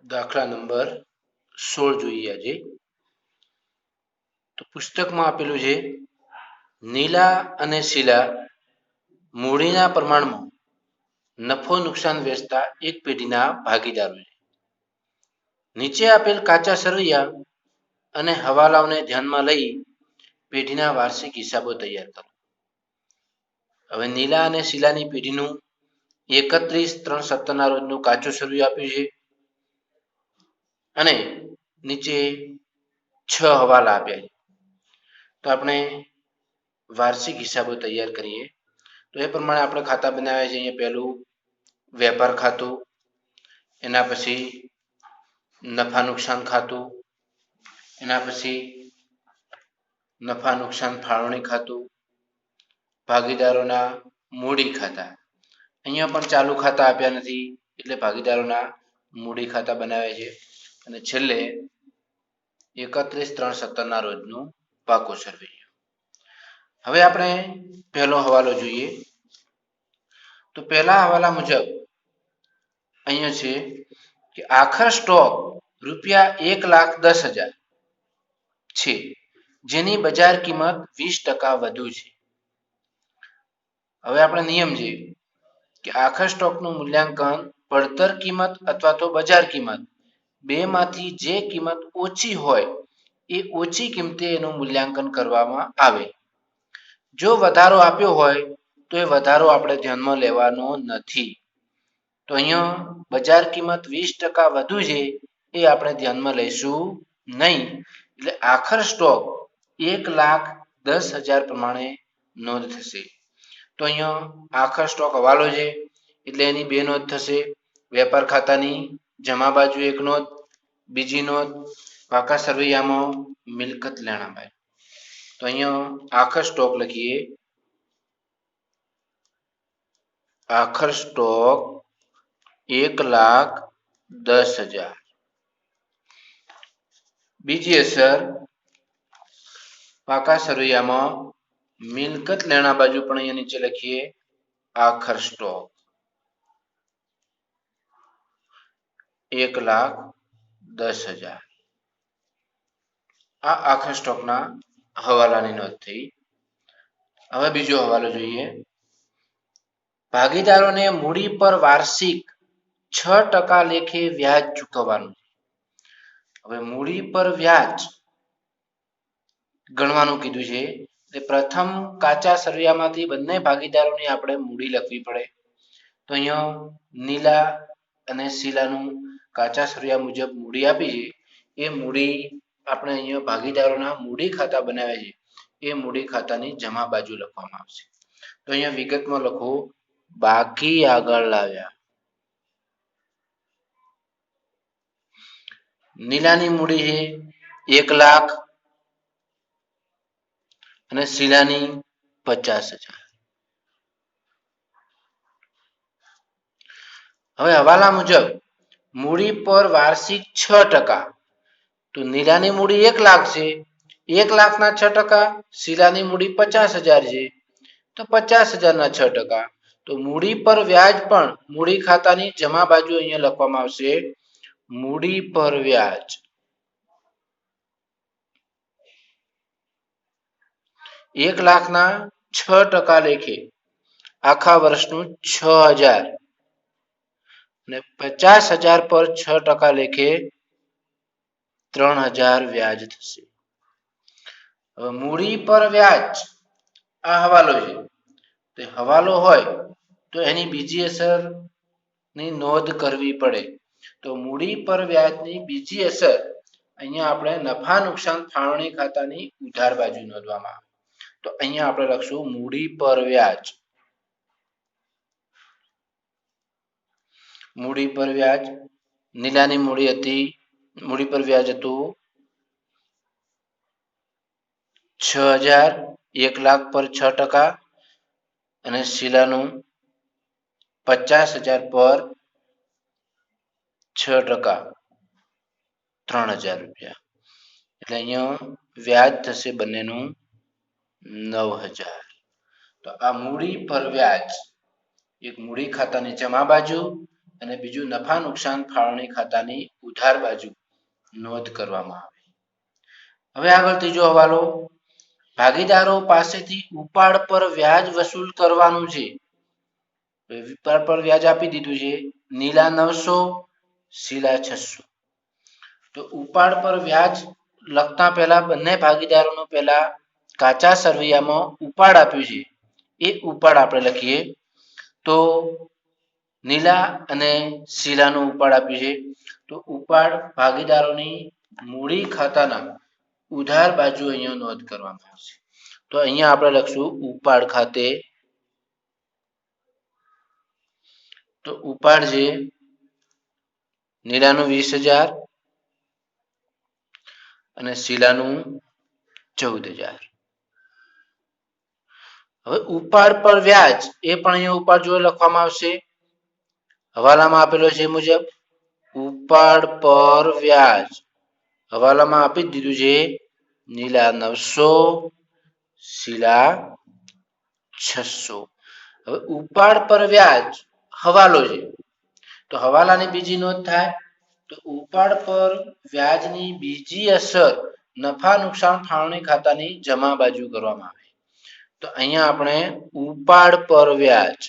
દાખલા નંબર 16 જોઈએ આજે. તો પુસ્તકમાં આપેલું છે નીલા અને શીલા મૂડીના પ્રમાણમાં નફો નુકસાન વેચતા એક પેઢીના ભાગીદારો છે. નીચે આપેલ કાચા સરવૈયા અને હવાલાઓને ધ્યાનમાં લઈ પેઢીના વાર્ષિક હિસાબો તૈયાર કરો. હવે નીલા અને શીલાની પેઢીનું 31/3/17 રોજનું કાચું સરવૈયું આપ્યું છે અને નીચે 6 હવાલા આપ્યા છે. તો આપણે વાર્ષિક હિસાબો તૈયાર કરીએ. તો એ પ્રમાણે આપણે ખાતા બનાવ્યા છે. અહીંયા પહેલું વેપાર ખાતું, એના પછી નફા નુકસાન ખાતું, એના પછી નફા નુકસાન ફાળવણી ખાતું, ભાગીદારોના મૂડી ખાતા. અહીંયા પણ ચાલુ ખાતા આપ્યા નથી એટલે ભાગીદારોના મૂડી ખાતા બનાવ્યા છે. અને છેલ્લે 31/3/17 રોજનું પાકું સરવૈયું. હવે આપણે પહેલો હવાલો જોઈએ. તો પહેલા હવાલા મુજબ અહીંયા છે કે આખર સ્ટોક ₹1,10,000 છે, જેની બજાર કિંમત 20% વધુ છે. હવે આપણે નિયમ છે કે આખર સ્ટોકનું મૂલ્યાંકન પડતર કિંમત અથવા તો બજાર કિંમત બેમાંથી જે કિંમત ઓછી હોય એ ઓછી કિંમતે એનું મૂલ્યાંકન કરવામાં આવે. જો વધારો આપ્યો હોય તો એ વધારો આપણે ધ્યાનમાં લેવાનો નથી. તો અહીંયા બજાર કિંમત 20% વધુ છે એ આપણે ધ્યાનમાં લઈશું નહીં. એટલે આખર સ્ટોક 1,10,000 પ્રમાણે નોંધ થશે. તો અહીંયા આખર સ્ટોક હવાલો છે એટલે એની બે નોંધ થશે. વેપાર ખાતાની જમા બાજુ એક નોંધ, બીજી નોંધ પાકા સરવૈયામાં મિલકત લેણા બાજુ. તો અહીંયા આખર સ્ટોક લખીએ. આખર સ્ટોક 1,10,000. બીજી અસર પાકા સરવૈયામાં મિલકત લેણા બાજુ પણ અહીંયા નીચે લખીએ આખર સ્ટોક 1,10,000. આ આખર સ્ટોકના હવાલાની નોંધ થઈ. હવે બીજો હવાલો જોઈએ. ભાગીદારોને મૂડી પર વાર્ષિક 6% લેખે વ્યાજ ચૂકવવાનું. હવે મૂડી પર વ્યાજ ગણવાનું કીધું છે. પ્રથમ કાચા સરવૈયામાંથી બંને ભાગીદારોની આપણે મૂડી લખવી પડે. તો અહીંયા નીલા અને શીલાનું કાચા સરવૈયા મુજબ મૂડી આપી છે. એ મૂડી આપણે અહીંયા ભાગીદારોના મૂડી ખાતા બનાવ્યા છે. એ મૂડી ખાતાની જમા બાજુ લખવામાં આવશે. તો અહીંયા વિગતમાં લખો બાકી આગળ લાવ્યા. નીલાની મૂડી છે 1,00,000 અને શીલાની 50,000. હવે હવાલા મુજબ મૂડી પર વાર્ષિક 6%. તો નીલાની મૂડી 1,00,000 છે. 1,00,000 ના 6%. શીલાની મૂડી 50,000 છે. તો 50,000 ના 6%. તો મૂડી પર વ્યાજ પણ મૂડી ખાતાની જમા બાજુ અહીંયા લખવામાં આવશે મૂડી પર વ્યાજ 1,00,000 ના 6% લેખે આખા વર્ષનું 6,000 અને 50,000 પર 6% લેખે 3,000 વ્યાજ થશે. હવે મૂડી પર વ્યાજ આ હવાલો છે. તો હવાલો હોય તો એની બીજી અસરની નોંધ કરવી પડે. તો મૂડી પર વ્યાજની બીજી અસર અહીંયા આપણે નફા નુકસાન ફાળવણી ખાતાની ઉધાર બાજુ નોંધવામાં આવે. તો અહીંયા આપણે લખશું મૂડી પર વ્યાજ. મૂડી પર વ્યાજ નીલાની મૂડી હતી, મૂડી પર વ્યાજ હતું 6,000. 1,00,000 પર 6% અને શીલાનું 50,000 પર 6%, 3,000 રૂપિયા. એટલે અહીંયા વ્યાજ થશે બંનેનું 9,000. તો આ મૂડી પર વ્યાજ એક મૂડી ખાતાની જમા બાજુ અને બીજું નફા નુકસાન ફાળવણી ખાતાની ઉધાર બાજુ નોંધ કરવામાં આવે. હવે આગળ ત્રીજો હવાલો, ભાગીદારો પાસેથી ઉપાડ પર વ્યાજ વસૂલ કરવાનું છે. ઉપાડ પર વ્યાજ આપી દીધું છે, નીલા 900, શીલા 600. તો ઉપાડ પર વ્યાજ લખતા પહેલા બંને ભાગીદારોનો પહેલા કાચા સરવૈયામાં ઉપાડ આપ્યું છે એ ઉપાડ આપણે લખીએ. તો નીલા અને શીલાનું ઉપાડ આપ્યું છે. તો ઉપાડ ભાગીદારોની મૂડી ખાતાના ઉધાર બાજુ અહીંયા નોંધ કરવામાં આવશે. તો અહીંયા આપણે લખશું ઉપાડ ખાતે. તો ઉપાડ છે નીલાનું 20,000 અને શીલાનું 14,000. હવે ઉપાડ પર વ્યાજ એ પણ અહીંયા ઉપાડ જોડે લખવામાં આવશે. હવાલામાં આપેલો છે મુજબ ઉપાડ પર વ્યાજ હવાલામાં આપી દીધું છે, નીલા 900, શીલા 600. હવે ઉપાડ પર વ્યાજ હવાલો છે, તો હવાલાની બીજી નોંધ થાય. તો ઉપાડ પર વ્યાજની બીજી અસર નફા નુકસાન ફાળવણી ખાતાની જમા બાજુ કરવામાં આવે. તો અહીંયા આપણે ઉપાડ પર વ્યાજ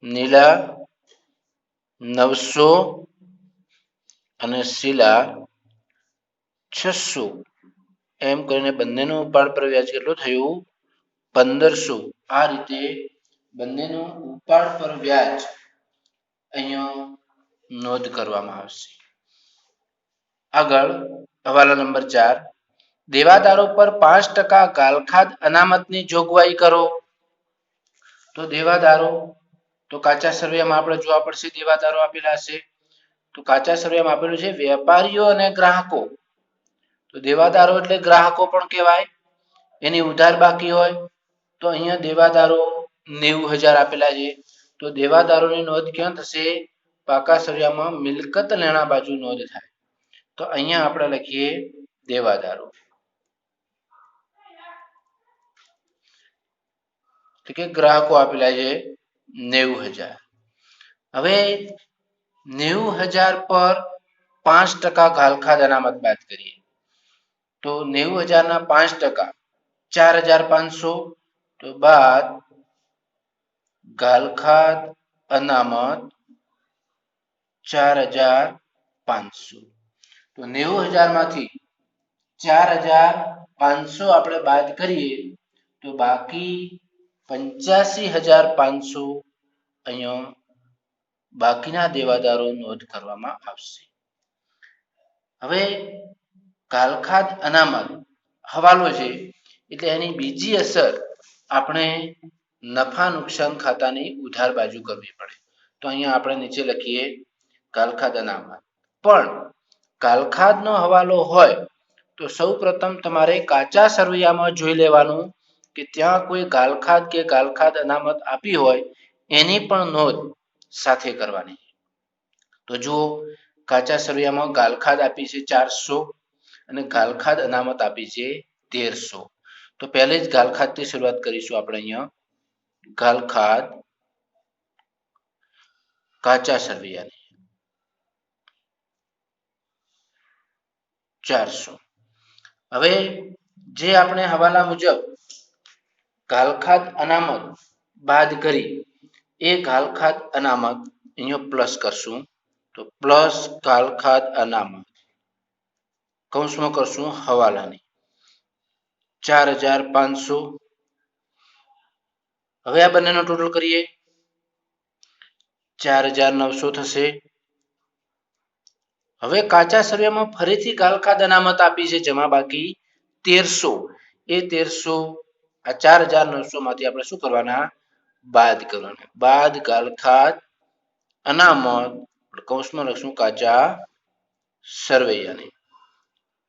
નીલા 900 અને શીલા 600 એમ કરીને બંનેનું ઉપાડ પર વ્યાજ કેટલું થયું? 1500. આ રીતે બંનેનું ઉપાડ પર વ્યાજ અહીંયા નોંધ કરવામાં આવશે. આગળ હવાલા નંબર 4, દેવાદારો પર 5% ગાલખાદ અનામતની જોગવાઈ કરો. તો દેવાદારો, તો કાચા સર્વેમાં આપણે જોવા પડશે. દેવાદારો આપેલા હશે, તો કાચા સર્વેમાં આપેલું છે વેપારીઓ અને ગ્રાહકો. તો દેવાદારો એટલે ગ્રાહકો પણ કહેવાય, એની ઉધાર બાકી હોય. તો અહીંયા દેવાદારો 90,000 આપેલા છે. તો દેવાદારોની નોંધ ક્યાં થશે? પાકા સર્વેમાં મિલકત લેણા બાજુ નોંધ થાય. તો અહીંયા આપણે લખીએ દેવાદારો. તો કે ગ્રાહકો આપેલા છે 90,000. હવે 90,000 પર 5% ગાલખાદ અનામત બાદ કરીએ. તો 90,000 ના 5% 4,500. તો બાદ ગાલખાદ અનામત 4,500. તો 90,000 માંથી 4,500 આપણે બાદ કરીએ તો બાકી 85,500 અહીંયા બાકીના દેવાદારો નોંધ કરવામાં આવશે. હવે ગાલખાદ અનામત હવાલો છે, એટલે એની બીજી અસર આપણે નફા નુકસાન ખાતાની ઉધાર બાજુ કરવી પડે. તો અહીંયા આપણે નીચે લખીએ ગાલખાદ અનામત. પણ ગાલખાદનો હવાલો હોય તો સૌ પ્રથમ તમારે કાચા સરવૈયામાં જોઈ લેવાનું કે ત્યાં કોઈ ગાલખાદ કે ગાલખાદ અનામત આપી હોય એની પણ નોંધ સાથે કરવાની. તો જુઓ, કાચા સરવૈયામાં ગાલખાદ આપી છે 400 અને ગાલખાદ અનામત આપી છે 1,300. તો પહેલે જ ગાલખાદથી શરૂઆત કરીશું આપણે. અહીંયા ગાલખાદ કાચા સરવૈયાની 400. હવે જે આપણે હવાલા મુજબ ગાલખાદ અનામત બાદ કરી એ ગાલખાદ અનામત અહીંયા પ્લસ કરશું. તો પ્લસ ગાલખાદ અનામત કૌંસમાં કરશું હવાલાની 4,500. હવે આ બંનેનો ટોટલ કરીએ 4,900 થશે. હવે કાચા સર્વેમાં ફરીથી ગાલખાદ અનામત આપી છે જમા બાકી 1,300. એ 1,300 આ 4,900 માંથી આપણે શું કરવાના? બાદ કરવાના. બાદ ગાલખાદ અનામત કૌંસમાં લખશું કાચા સરવૈયાની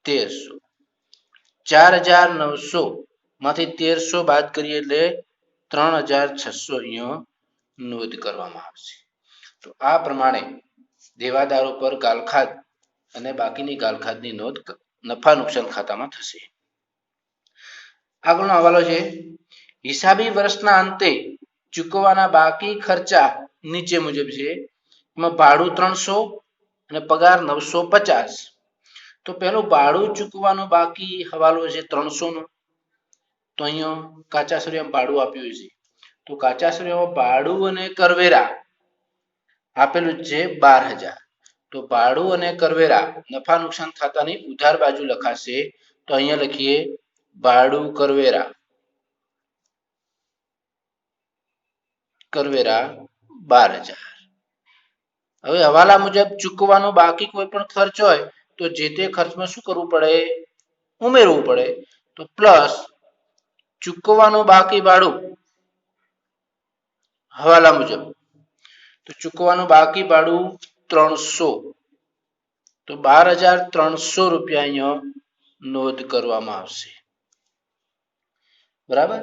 1,300. 4,900 માંથી 1,300 બાદ કરીએ એટલે 3,600 અહીંયા નોંધ કરવામાં આવશે. તો આ પ્રમાણે દેવાદારો પર ગાલખાદ અને બાકીની ગાલખાદની નોંધ નફા નુકસાન ખાતામાં થશે. આગળનો હવાલો છે હિસાબી વર્ષના અંતે ચૂકવવાના બાકી ખર્ચા નીચે મુજબ છે. એમાં ભાડું 300 અને પગાર 950. તો પેલું ભાડું ચૂકવવાનું બાકી હવાલો છે 300 નો. તો અહીંયા કાચા સળિયામાં ભાડું આપ્યું છે. તો કાચા સળિયામાં ભાડું અને કરવેરા આપેલું છે 12,000. તો ભાડું અને કરવેરા નફા નુકસાન ખાતાની ઉધાર બાજુ લખાશે. તો અહીંયા લખીએ ભાડું કરવેરા 12,000. હવે હવાલા મુજબ ચૂકવવાનો બાકી કોઈ પણ ખર્ચ હોય તો જે તે ખર્ચમાં શું કરવું પડે? ઉમેરવું પડે. તો પ્લસ ચૂકવવાનું બાકી ભાડું હવાલા મુજબ, તો ચૂકવવાનું બાકી ભાડું 300. તો 12,300 રૂપિયા અહીંયા નોંધ કરવામાં આવશે. બરાબર.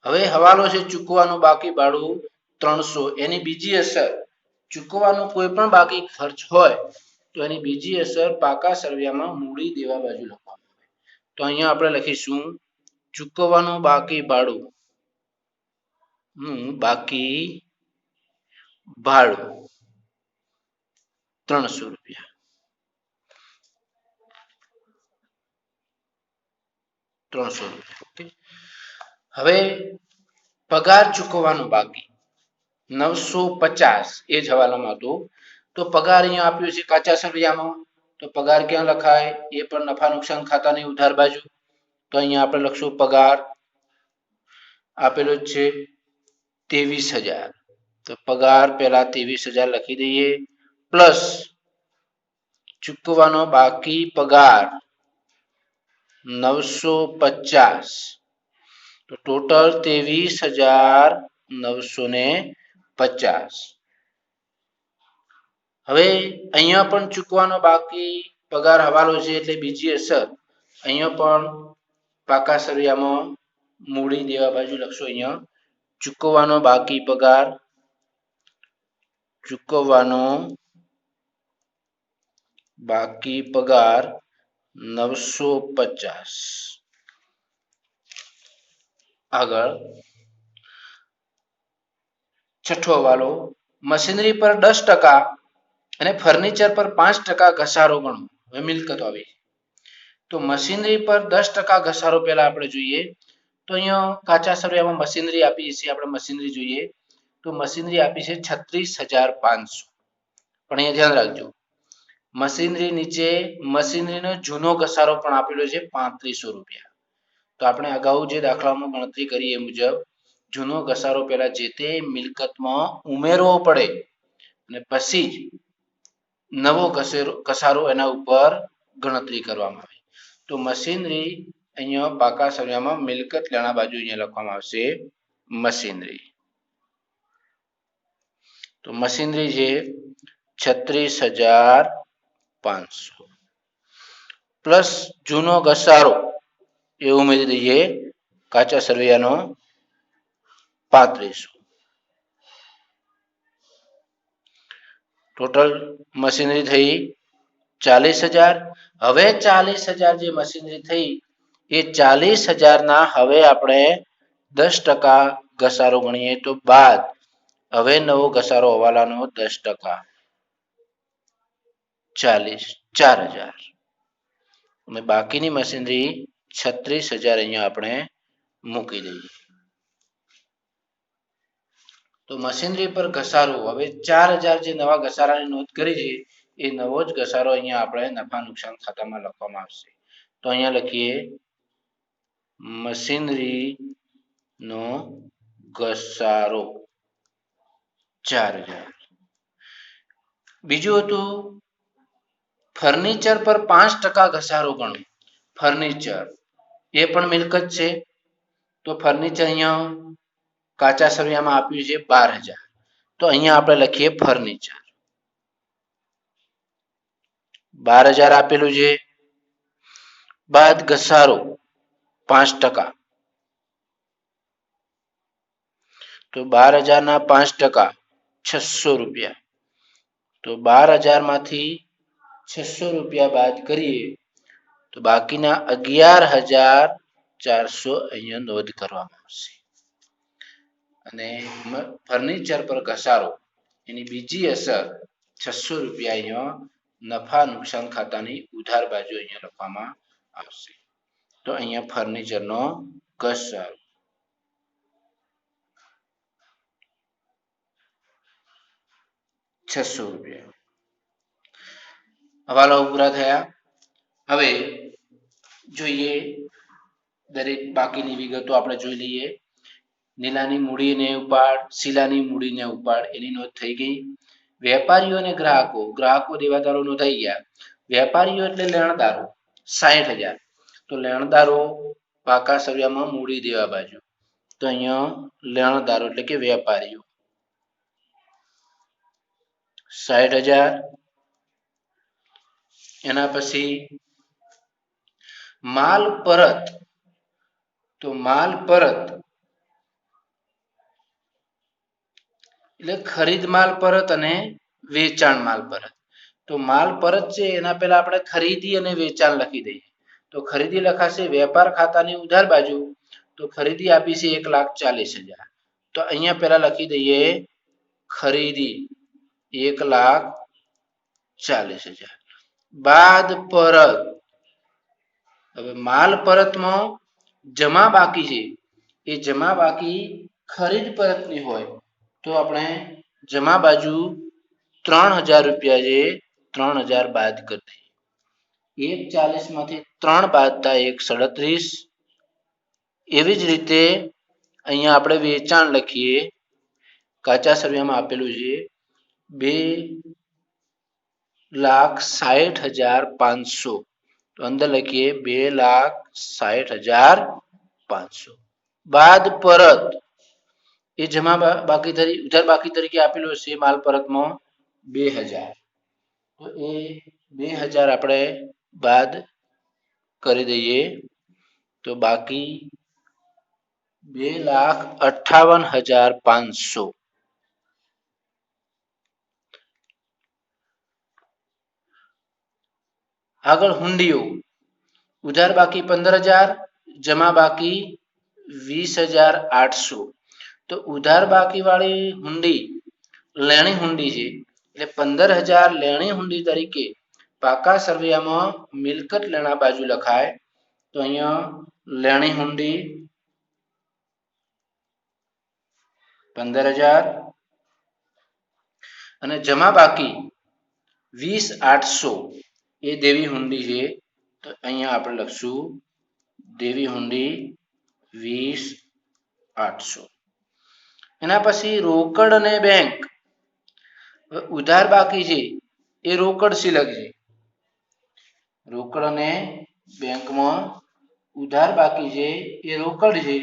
હવે હવાલો છે ચૂકવવાનું બાકી ભાડું 300. એની બીજી અસર ચૂકવવાનું કોઈ પણ બાકી ખર્ચ હોય તો એની બીજી અસર પાકા સરવૈયામાં મૂડી દેવા બાજુ લખવામાં આવે. તો અહીંયા આપણે લખીશું ચૂકવવાનું બાકી ભાડું બાકી ભાડું 300 રૂપિયા. 300 રૂપિયા. હવે પગાર ચૂકવવાનું બાકી 950 એ જ હવાલામાં હતું. તો પગાર અહીંયા આપ્યું છે કાચા સરવૈયામાં. તો પગાર ક્યાં લખાય? એ પણ નફા નુકસાન ખાતાની ઉધાર બાજુ. તો અહીંયા આપણે લખશું પગાર આપેલો છે 23,000. તો પગાર પહેલા 23,000 લખી દઈએ. પ્લસ ચૂકવવાનો બાકી પગાર 950. તો ટોટલ 23,950. હવે અહીંયા પણ ચૂકવાનો બાકી પગાર હવાલો છે એટલે બીજી અસર અહીંયા પણ પાકા સરવૈયામાં મૂડી દેવા બાજુ લખશો. અહીંયા ચૂકવવાનો બાકી પગાર બાકી પગાર 950. આગળ છઠ્ઠો હવાલો મશીનરી પર 10% અને ફર્નિચર પર 5% ઘસારો ગણો. હવે મિલકત આવી. તો મશીનરી પર 10% ઘસારો પહેલા આપણે જોઈએ. તો અહીંયા કાચા સરવૈયામાં મશીનરી આપી છે. આપણે મશીનરી જોઈએ તો મશીનરી આપી છે 36,500. પણ અહીંયા ધ્યાન રાખજો મશીનરી નીચે મશીનરીનો જૂનો ઘસારો પણ આપેલો છે 3500 રૂપિયા. તો આપણે અગાઉ જે દાખલામાં ગણતરી કરી એ મુજબ જૂનો ઘસારો પહેલા જે તે મિલકતમાં ઉમેરવો પડે અને પછી જ નવો ઘસારો એના ઉપર ગણતરી કરવામાં આવે. તો મશીનરી અહીંયા પાકા સરવૈયામાં મિલકત લેણા બાજુ અહીંયા લખવામાં આવશે મશીનરી. તો મશીનરી છે 36,500 પ્લસ જૂનો ઘસારો એ ઉમેરી દઈએ કાચા સરવૈયાનો 3500. ટોટલ મશીનરી થઈ 40,000. હવે 40,000 જે મશીનરી થઈ એ 40,000 હવે આપણે 10% ઘસારો ગણીએ તો બાદ હવે નવો ઘસારો હવાલાનો 10% 4,000 અને બાકીની મશીનરી 36,000 અહીંયા આપણે મૂકી દઈએ. તો મશીનરી પર ઘસારો હવે 4,000 જે નવા ઘસારાની નોંધ કરી છે એ નવો જ ઘસારો અહીંયા આપણે નફા નુકસાન ખાતામાં લખવામાં આવશે. તો અહીંયા લખીએ મશીનરી નો ઘસારો 4,000. બીજું હતું ફર્નિચર પર 5% ઘસારો ગણો. ફર્નિચર એ પણ મિલકત છે. તો ફર્નિચર અહીંયા કાચા સરવૈયામાં આપ્યું છે 12,000. તો અહીંયા આપણે લખીએ ફર્નિચર 12,000 આપેલું છે બાદ ઘસારો 5%. તો 12,000 5% 600 રૂપિયા. તો 12,000 માંથી 600 રૂપિયા બાદ કરીએ તો બાકીના 11,400 અહીંયા નોંધ કરવામાં આવશે. અને ફર્નિચર પર ઘસારો એની બીજી અસર 600 રૂપિયા અહીંયા નફા નુકસાન ખાતાની ઉધાર બાજુ અહીંયા લખવામાં આવશે. તો અહીંયા ફર્નિચરનો ઘસારો 600 રૂપિયા. હવાલો પૂરા થયા. હવે જોઈએ દરેક બાકીની વિગતો આપણે જોઈ લઈએ. નીલાની મૂડીને ઉપાડ, શીલાની મૂડીને ઉપાડ એની નોંધ થઈ ગઈ. વેપારીઓ અને ગ્રાહકો, ગ્રાહકો દેવાદારો નોંધાઈ ગયા. વેપારીઓ એટલે લેણદારો 60,000. તો લેણદારો પાકા સર્યામાં મૂડી દેવા બાજુ, તો અહીંયા લેણદારો એટલે કે વેપારીઓ 60,000. એના પછી માલ પરત, તો માલ પરત એટલે ખરીદ માલ પરત અને વેચાણ માલ પરત. તો માલ પરત છે એના પહેલા આપણે ખરીદી અને વેચાણ લખી દઈએ. તો ખરીદી લખાશે વેપાર ખાતાની ઉધાર બાજુ, તો ખરીદી આપી છે 1,40,000. તો અહીંયા પહેલા લખી દઈએ ખરીદી 1,40,000 બાદ પરત. હવે માલ પરતમાં જમા બાકી છે, એ જમા બાકી ખરીદ પરતની હોય તો આપણે જમા બાજુ 3,000 રૂપિયા છે, 3,000 બાદ કરી દઈએ. 1,40 માંથી 3 બાદ થાય 1,37. એવી જ રીતે અહીંયા આપણે વેચાણ લખીએ. કાચા સર્વેમાં આપેલું છે 2,60,500. તો અંદર લખીએ 2,60,500 બાદ પરત એ જમા બાકી ઉધાર બાકી તરીકે આપેલું છે માલ પરતમાં 2,000. તો એ 2,000 આપણે બાદ કરી દઈએ તો બાકી 2,58,500. આગળ હુંડીઓ, ઉધાર બાકી 15,000, જમા બાકી 20,800. તો ઉધાર બાકી વાળી હુંડી લેણી હુંડી છે એટલે 15,000 લેણી હુંડી તરીકે પાકા સરવૈયામાં મિલકત લેણા બાજુ લખાય. તો અહીંયા લેણી હુંડી 15,000 અને જમા બાકી 20,800 એ દેવી હુંડી છે. તો અહીંયા આપણે લખશું દેવી હુંડી 20,800. એના પછી રોકડ અને બેંક. ઉધાર બાકી છે એ રોકડ શિલક છે. રોકડ અને બેંકમાં ઉધાર બાકી છે એ રોકડ છે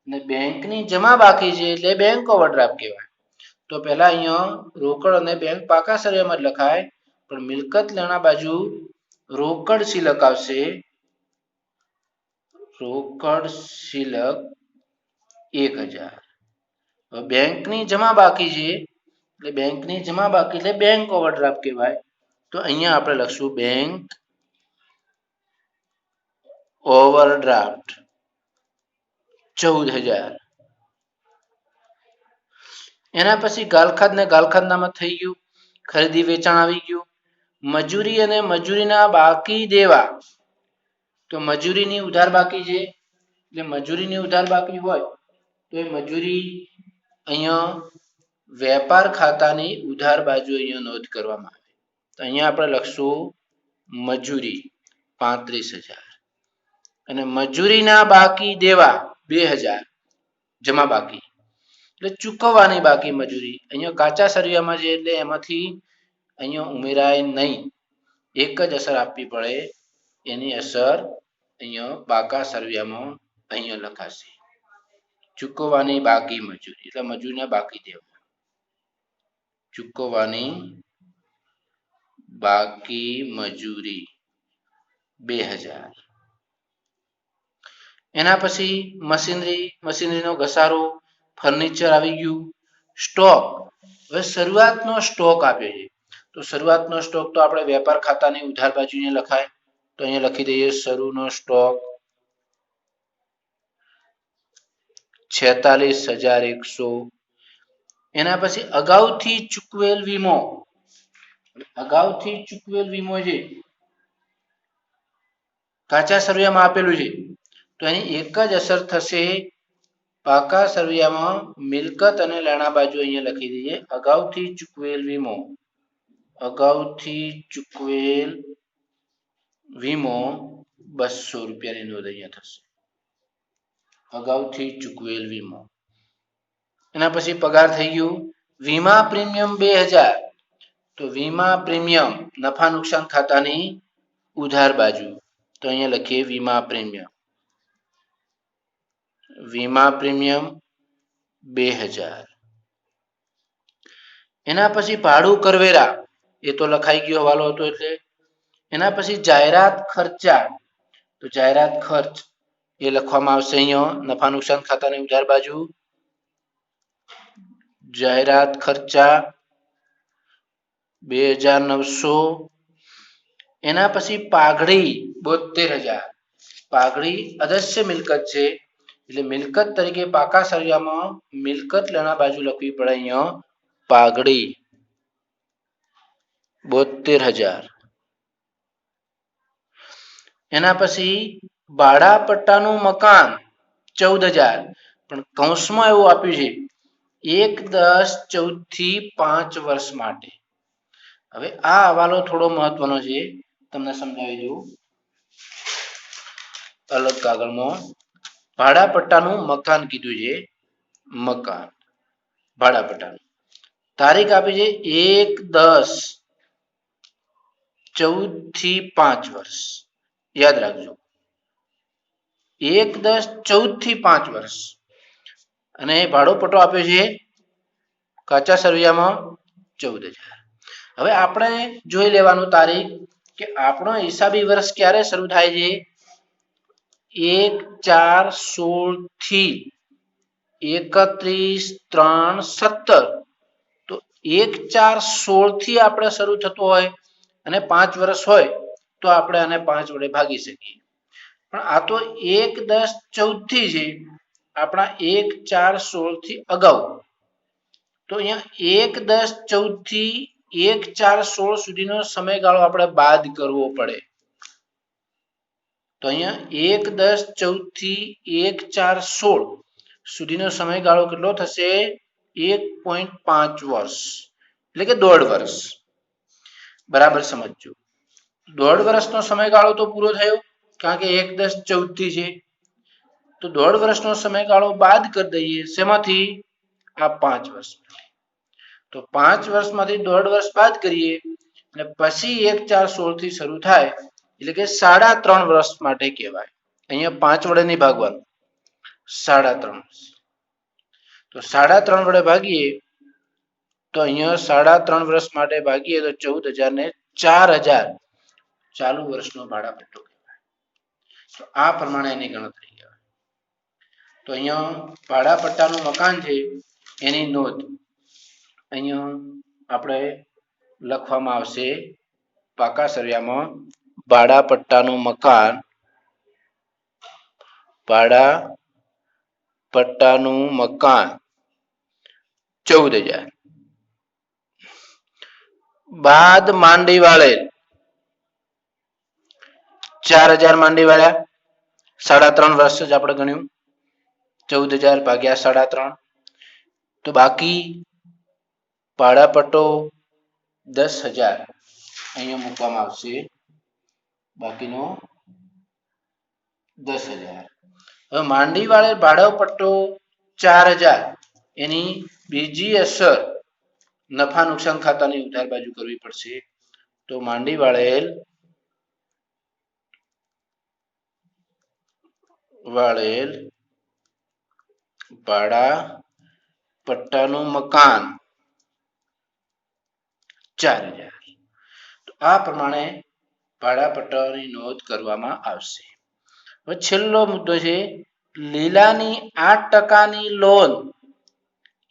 અને બેંકની જમા બાકી છે એટલે બેંક ઓવરડ્રાફ્ટ કહેવાય. તો પહેલા અહીંયા રોકડ અને બેંક પાકા સર્વેમાં જ લખાય, પણ મિલકત લેણા બાજુ રોકડ શિલક આવશે. રોકડ શિલક 1,000. બેંકની જમા બાકી છે એટલે બેંકની જમા બાકી એટલે બેંક ઓવરડ્રાફ્ટ કહેવાય. તો અહીંયા આપણે લખશું બેંક ઓવરડ્રાફ્ટ 14,000. એના પછી ગાલખાદ ને ગાલખાદનામાં થઈ ગયું. ખરીદી વેચાણ આવી ગયું. મજૂરી અને મજૂરીના બાકી દેવા. તો મજૂરીની ઉધાર બાકી છે એટલે મજૂરીની ઉધાર બાકી હોય તો એ મજૂરી અહીંયા વેપાર ખાતાની ઉધાર બાજુ અહીંયા નોંધ કરવામાં આવે. તો અહીંયા આપણે લખશું મજૂરી 35,000 અને મજૂરીના બાકી દેવા 2,000 જમા બાકી એટલે ચૂકવવાની બાકી મજૂરી અહીંયા કાચા સર્વેમાં છે એટલે એમાંથી અહીંયા ઉમેરાય નહીં. એક જ અસર આપવી પડે, એની અસર અહીંયા પાકા સર્વેમાં અહીંયા લખાશે ચૂકવવાની બાકી મજૂરી એટલે મજૂરીના બાકી દેવા, ચૂકવવાની બાકી મજૂરી 2,000. એના પછી મશીનરીનો ઘસારો, ફર્નિચર આવી ગયું. સ્ટોક, હવે શરૂઆતનો સ્ટોક આપ્યો છે તો શરૂઆતનો સ્ટોક તો આપણે વેપાર ખાતાની ઉધાર બાજુ લખાય. તો અહીંયા લખી દઈએ શરૂનો સ્ટોક 46,100. એના પછી અગાઉથી ચૂકવેલ વીમો, અગાઉથી ચૂકવેલ વીમો છે કાચા સરવૈયામાં આપેલું છે તો એની એક જ અસર થશે, પાકા સરવૈયામાં મિલકત અને લેણા બાજુ અહીંયા લખી દઈએ અગાઉથી ચૂકવેલ વીમો, અગાઉથી ચૂકવેલ વીમો 200 રૂપિયાની નોંધ અહીંયા થશે, અગાઉથી ચૂકવેલ વીમો. એના પછી પગાર થઈ ગયું. વીમા પ્રીમિયમ 2000, તો વીમા પ્રીમિયમ નફા નુકસાન ખાતાની ઉધાર બાજુ, તો અહીંયા લખીએ વીમા પ્રીમિયમ, વીમા પ્રીમિયમ 2000. એના પછી ભાડું કરવેરા, એ તો લખાઈ ગયો હવાલો હતો એટલે. એના પછી જાહેરાત ખર્ચા, તો જાહેરાત ખર્ચ એ લખવામાં આવશે અહીંયા નફા નુકસાન ખાતાની ઉધાર બાજુ, જાહેરાત ખર્ચા 2900. એના પછી પાઘડી 72,000, પાઘડી અદસ્ય મિલકત છે એટલે મિલકત તરીકે પાકા સરવૈયામાં મિલકત લેણા બાજુ લખવી પડે અહીંયા પાઘડી 72,000. એના પછી ભાડા પટ્ટાનું મકાન 14,000, પણ કૌંસમાં એવું આપ્યું છે 1/10/14 થી 5 વર્ષ માટે. હવે આ હવાલો થોડો મહત્વનો છે, તમને સમજાવી દઉં. અલગ કાગળમાં ભાડા પટ્ટાનું મકાન કીધું છે, મકાન ભાડા પટ્ટાનું, તારીખ આપી છે 1/10/14 થી 5 વર્ષ. યાદ રાખજો 1/10/14 થી 5 વર્ષ. અને ભાડો પટ્ટો આપ્યો છે કાચા સરવૈયામાં 14,000. હવે આપણે જોઈ લેવાનું તારીખ કે આપણો હિસાબી વર્ષ ક્યારે શરૂ થાય છે, 1/4/16 થી 31/3/17. તો 1/4/16 થી આપણે શરૂ થતું હોય અને 5 વર્ષ હોય તો આપણે આને 5 વડે ભાગી શકીએ. પણ આ તો 1/10/14 થી છે, આપણા 1/4/16 થી અગાઉ. તો અહીંયા 1/10/14 થી 1/4/16 સુધીનો સમયગાળો આપણે બાદ કરવો પડે. તો અહીંયા 1/10/14 થી 1/4/16 સુધીનો સમયગાળો કેટલો થશે, 1.5 વર્ષ એટલે કે 1.5 વર્ષ. બરાબર સમજજો, 1.5 વર્ષનો સમયગાળો તો પૂરો થયો કારણ કે 1/10/14 થી છે, તો 1.5 વર્ષનો સમયગાળો બાદ કરી દઈએ શેમાંથી, આ 5 વર્ષ. તો 5 વર્ષમાંથી 1.5 વર્ષ બાદ કરીએ અને પછી 1/4/16 થી શરૂ થાય એટલે કે 3.5 વર્ષ માટે કહેવાય. અહીંયા 5 વડે નહીં ભાગવાનું, 3.5. તો 3.5 વડે ભાગીએ તો અહીંયા 3.5 વર્ષ માટે ભાગીએ તો 14,000 ને 4,000 ચાલુ વર્ષનો ભાડા પટ્ટો કહેવાય. તો આ પ્રમાણે એની ગણતરી કહેવાય. તો અહીંયા ભાડા પટ્ટાનું મકાન છે એની નોંધ અહીંયા આપણે લખવામાં આવશે પાકા સરવૈયામાં ભાડા પટ્ટાનું મકાન, ભાડા પટ્ટાનું મકાન 14,000. બાદ માંડી વાળેલ 4,000 માંડી વાળ્યા, 3.5 વર્ષ જ આપણે ગણ્યું, 14,000 ભાગ્યા 3.5. તો બાકી ભાડા પટ્ટો 10,000 અહીંયા મૂકવામાં આવશે, બાકીનો 10,000. હવે માંડી વાળેલ ભાડો પટ્ટો 4,000, એની બીજી અસર નફા નુકસાન ખાતાની ઉધાર બાજુ કરવી પડશે. તો માંડી વાળેલ ભાડા પટ્ટાનું મકાન 4,000. તો આ પ્રમાણે ભાડા પટ્ટાની નોંધ કરવામાં આવશે. હવે છેલ્લો મુદ્દો છે લીલાની 8% લોન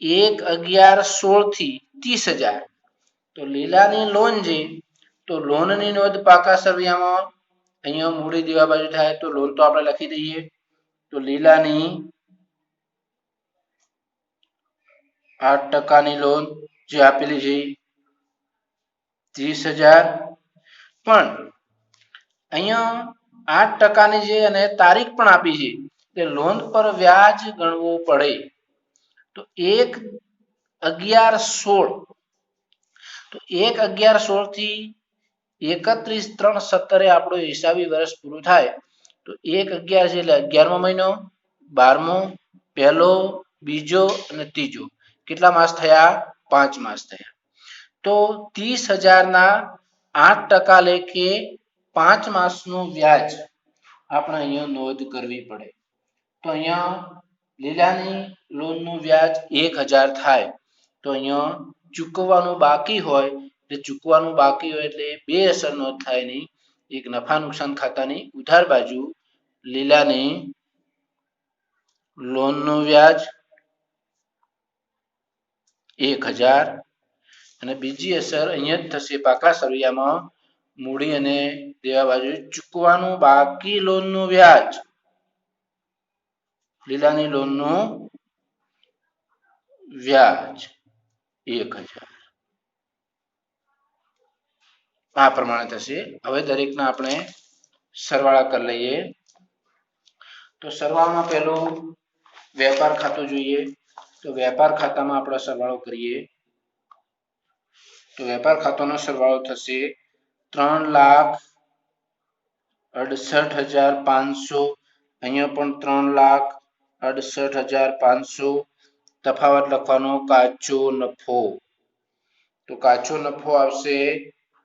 1/11/16 થી 30,000. તો લીલાની લોન છે તો લોનની નોંધ પાકા સરવૈયામાં અહીંયા મૂડી દેવા બાજુ થાય તો લોન તો આપણે લખી દઈએ. તો લીલાની 8% લોન જે આપેલી છે 30,000 પણ અહીંયા 8% જે અને તારીખ પણ આપી છે કે લોન પર વ્યાજ ગણવું પડે તો 1/11/16 તો 1/11/16 થી 31/3/17 આપણું હિસાબી વર્ષ પૂરું થાય તો 1/11 છે એટલે 11મો મહિનો 12મો પહેલો બીજો અને ત્રીજો કેટલા માસ થયા 5 માસ થયા તો 30,000 ના 8% લેખે 5 માસનું વ્યાજ આપણે અહીંયા નોંધ કરવી પડે તો અહીંયા લીલાની લોનનું વ્યાજ 1,000 થાય તો અહીંયા ચૂકવવાનું બાકી હોય એટલે બે અસર નોંધ થાય નહીં એક નફા નુકસાન ખાતાની ઉધાર બાજુ લીલાની લોનનું વ્યાજ 1,000 અને બીજી અસર અહીંયા જ થશે પાકા સરવૈયામાં મૂડી અને દેવા બાજુ ચૂકવવાનું બાકી લોનનું વ્યાજ લીલાની લોનનું વ્યાજ 1,000 આ પ્રમાણે થશે હવે દરેકના આપણે સરવાળા કરી લઈએ તો સરવાળામાં પહેલું વેપાર ખાતું જોઈએ તો વેપાર ખાતામાં આપણે સરવાળો કરીએ તો વેપાર ખાતાનો સરવાળો થશે 3,68,500 અહીંયા પણ 3,68,500 તફાવત લખવાનો કાચો નફો તો કાચો નફો આવશે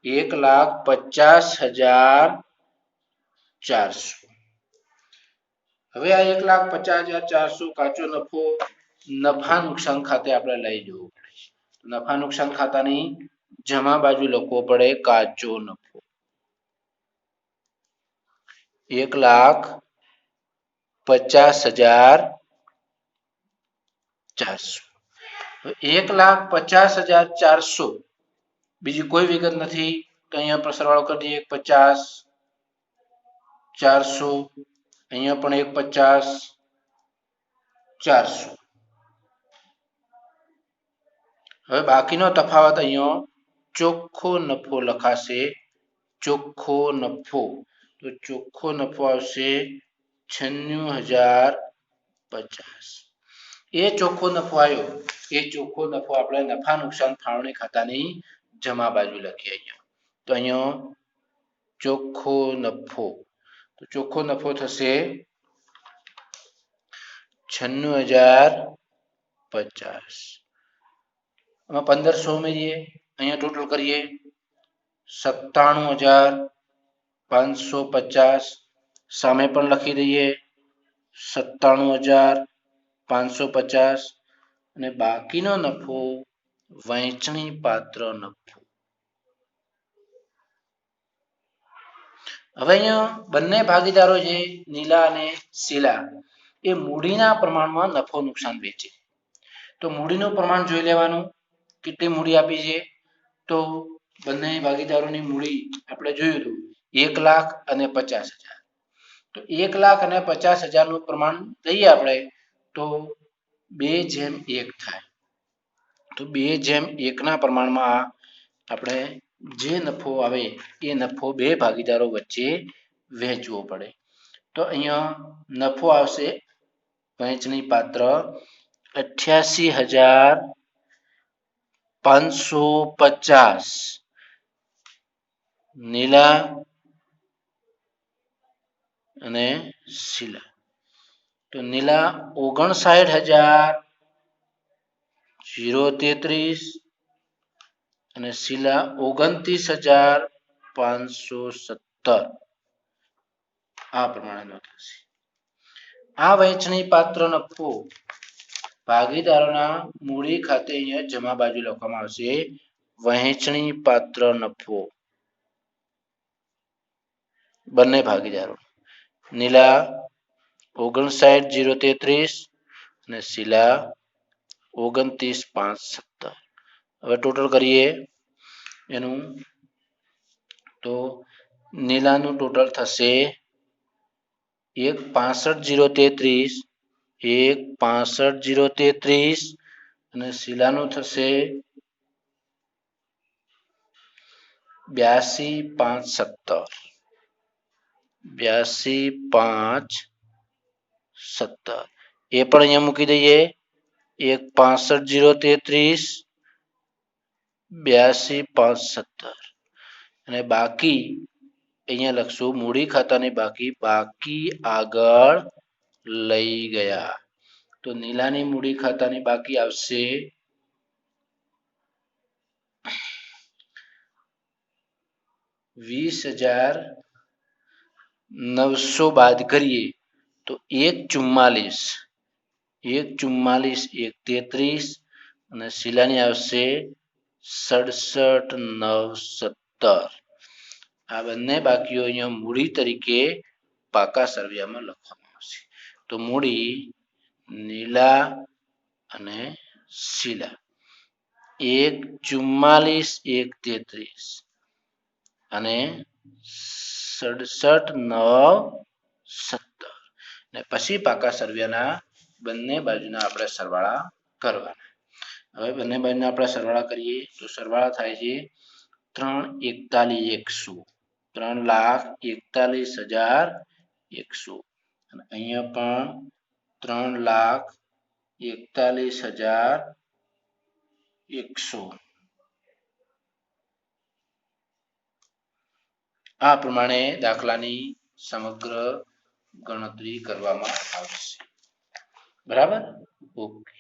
1,50,400 હવે આ 1,50,400 કાચો નફો નફા નુકસાન ખાતે આપણે લઈ જવું પડે નફા નુકસાન ખાતાની જમા બાજુ લખવો પડે કાચો નફો 1,50,400 1,50,400 બીજી કોઈ વિગત નથી તો અહીંયા પર સરવાળો કરી દઈએ 50 400 અહીંયા પણ 1,50 400 હવે બાકીનો તફાવત અહીંયા ચોખ્ખો નફો લખાશે ચોખ્ખો નફો તો ચોખ્ખો નફો આવશે 96,050 એ ચોખ્ખો નફો આવ્યો એ ચોખ્ખો નફો આપણે નફા નુકસાન ફાળવણી ખાતાની જમા બાજુ લખીએ અહીંયા તો અહીંયા ચોખ્ખો નફો તો ચોખ્ખો નફો થશે 96,050 આમાં 1500 ઉમેરીએ અહીંયા ટોટલ કરીએ 97,550 સામે પણ લખી દઈએ 97,550 અને બાકીનો નફો વહેંચણી પાત્ર નફો હવે અહીંયા બંને ભાગીદારો છે નીલા અને શીલા એ મૂડીના પ્રમાણમાં નફો નુકસાન વેચે તો મૂડીનું પ્રમાણ જોઈ લેવાનું કેટલી મૂડી આપી છે તો બંને ભાગીદારોની મૂડી આપણે જોયું હતું 1,00,000 અને 50,000 તો 1,00,000 અને 50,000 નું પ્રમાણ લઈએ આપણે તો 2:1 થાય તો 2:1 ના પ્રમાણમાં આપણે જે નફો આવે એ નફો બે ભાગીદારો વચ્ચે વહેંચવો પડે તો અહીંયા નફો આવશે વહેંચણી પાત્ર 88,550 નીલા અને શીલા તો નીલા 59,033 અને શીલા 29,517 આ પ્રમાણેનો થશે આ વહેંચણી પાત્ર નફો ભાગીદારોના મૂડી ખાતે અહીંયા જમા બાજુ લખવામાં આવશે વહેંચણી પાત્ર નફો બંને ભાગીદારો નીલા 59,033 અને શીલા 29,517 હવે ટોટલ કરીએ એનું તો નીલાનું ટોટલ થશે 1,65,033 1,65,033 અને શીલાનું થશે 82,517 82,517 એ પણ અહીંયા મૂકી દઈએ 1,65,033 82,517 અને બાકી અહીંયા લખશું મૂડી ખાતાની બાકી આગળ લઈ ગયા તો નીલાની મૂડી ખાતાની બાકી આવશે 20,900 બાદ કરીએ તો 1,44,133 અને શીલાની આવશે 67,917 આ બંને બાકીઓ અહીંયા મૂડી તરીકે પાકા સરવૈયામાં લખવામાં આવશે તો મૂડી નીલા અને શીલા 1,44,133 અને 67,917 ને પછી પાકા સરવૈયાના બંને બાજુના આપણે સરવાળા કરવાના હવે બંને બાજુના આપણે સરવાળા કરીએ તો સરવાળા થાય છે 3,41,100 3,41,100 અને અહીંયા પણ 3,41,100 આ પ્રમાણે દાખલાની સમગ્ર ગણતરી કરવામાં આવશે બરાબર ઓકે